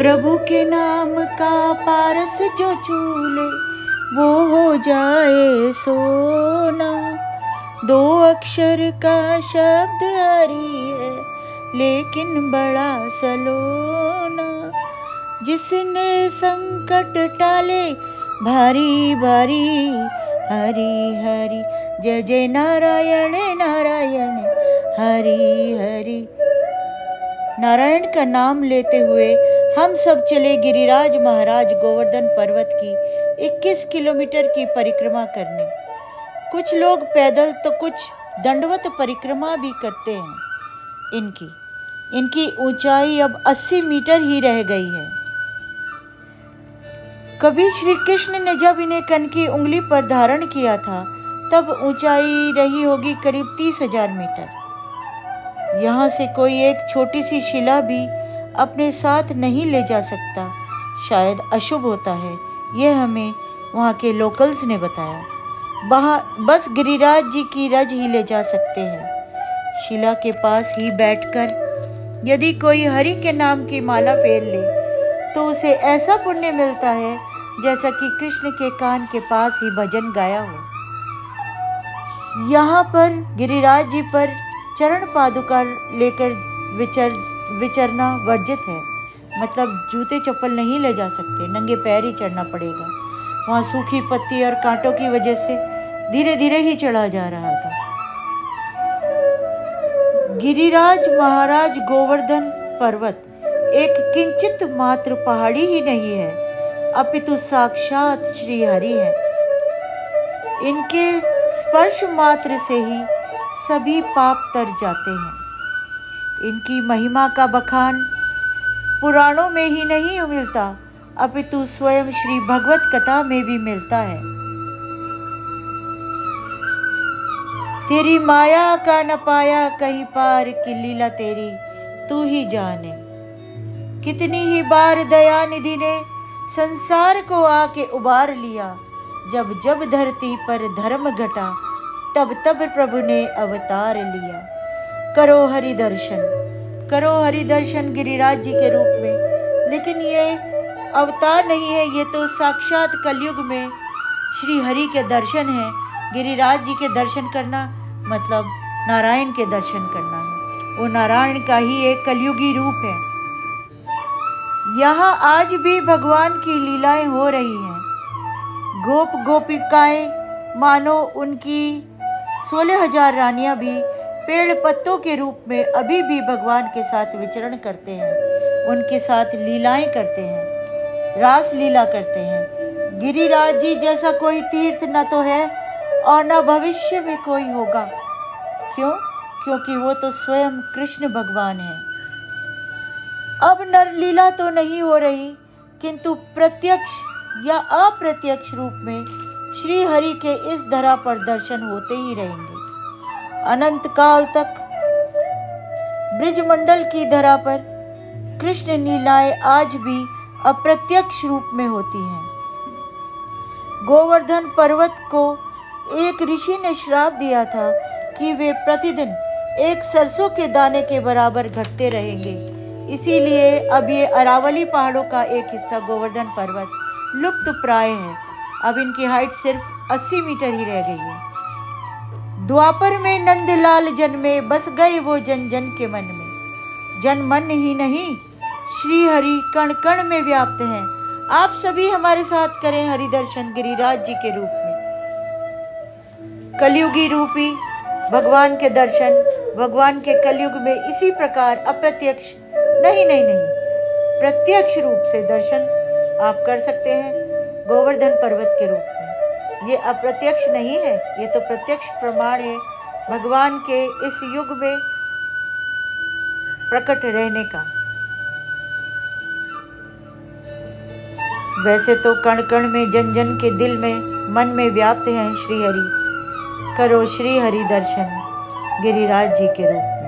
प्रभु के नाम का पारस जो छूले वो हो जाए सोना। दो अक्षर का शब्द हरि है लेकिन बड़ा सलोना। जिसने संकट टाले भारी भारी हरि हरि जय जय नारायण नारायण हरि हरि। नारायण का नाम लेते हुए हम सब चले गिरिराज महाराज गोवर्धन पर्वत की 21 किलोमीटर की परिक्रमा करने। कुछ लोग पैदल तो कुछ दंडवत परिक्रमा भी करते हैं। इनकी ऊंचाई अब 80 मीटर ही रह गई है। कभी श्री कृष्ण ने जब इन्हें कन की उंगली पर धारण किया था तब ऊंचाई रही होगी करीब 30,000 मीटर। यहाँ से कोई एक छोटी सी शिला भी अपने साथ नहीं ले जा सकता, शायद अशुभ होता है, ये हमें वहाँ के लोकल्स ने बताया। वहाँ बस गिरिराज जी की रज ही ले जा सकते हैं। शिला के पास ही बैठकर यदि कोई हरि के नाम की माला फेर ले तो उसे ऐसा पुण्य मिलता है जैसा कि कृष्ण के कान के पास ही भजन गाया हो। यहाँ पर गिरिराज जी पर चरण पादुका लेकर विचरना वर्जित है, मतलब जूते चप्पल नहीं ले जा सकते, नंगे पैर ही चढ़ना पड़ेगा। वहाँ सूखी पत्ती और कांटों की वजह से धीरे धीरे ही चढ़ा जा रहा था। गिरिराज महाराज गोवर्धन पर्वत एक किंचित मात्र पहाड़ी ही नहीं है, अपितु साक्षात श्री हरि है। इनके स्पर्श मात्र से ही सभी पाप तर जाते हैं। इनकी महिमा का बखान पुराणों में ही नहीं मिलता, अपितु स्वयं श्री भगवत कथा में भी मिलता है। तेरी माया का न पाया कहीं पार की लीला तेरी तू ही जाने। कितनी ही बार दया निधि ने संसार को आके उबार लिया। जब जब धरती पर धर्म घटा तब तब प्रभु ने अवतार लिया। करो हरि दर्शन गिरिराज जी के रूप में। लेकिन ये अवतार नहीं है, ये तो साक्षात कलयुग में श्री हरि के दर्शन है। गिरिराज जी के दर्शन करना मतलब नारायण के दर्शन करना है। वो नारायण का ही एक कलयुगी रूप है। यहाँ आज भी भगवान की लीलाएं हो रही हैं। गोप गोपिकाएं मानो उनकी 16,000 रानियां भी पेड़ पत्तों के रूप में अभी भी भगवान के साथ विचरण करते हैं, उनके साथ लीलाएं करते हैं, रास लीला करते हैं। गिरिराज जी जैसा कोई तीर्थ न तो है और न भविष्य में कोई होगा। क्यों? क्योंकि वो तो स्वयं कृष्ण भगवान है। अब नर लीला तो नहीं हो रही, किंतु प्रत्यक्ष या अप्रत्यक्ष रूप में श्री हरि के इस धरा पर दर्शन होते ही रहेंगे। अनंत काल तक ब्रिजमंडल की धरा पर कृष्ण लीलाएं आज भी अप्रत्यक्ष रूप में होती हैं। गोवर्धन पर्वत को एक ऋषि ने श्राप दिया था कि वे प्रतिदिन एक सरसों के दाने के बराबर घटते रहेंगे। इसीलिए अब ये अरावली पहाड़ों का एक हिस्सा गोवर्धन पर्वत लुप्त प्राय है। अब इनकी हाइट सिर्फ 80 मीटर ही रह गई है। द्वापर में नंदलाल जन्मे, बस गए वो जन जन के मन में। जन मन ही नहीं, श्री हरि कण कण में व्याप्त हैं। आप सभी हमारे साथ करें हरि दर्शन गिरिराज जी के रूप में। कलयुगी रूपी भगवान के दर्शन भगवान के कलयुग में इसी प्रकार अप्रत्यक्ष नहीं प्रत्यक्ष रूप से दर्शन आप कर सकते हैं गोवर्धन पर्वत के रूप में। ये अप्रत्यक्ष नहीं है, ये तो प्रत्यक्ष प्रमाण है भगवान के इस युग में प्रकट रहने का। वैसे तो कण कण में जन जन के दिल में मन में व्याप्त हैं श्री हरि। करो श्री हरि दर्शन गिरिराज जी के रूप।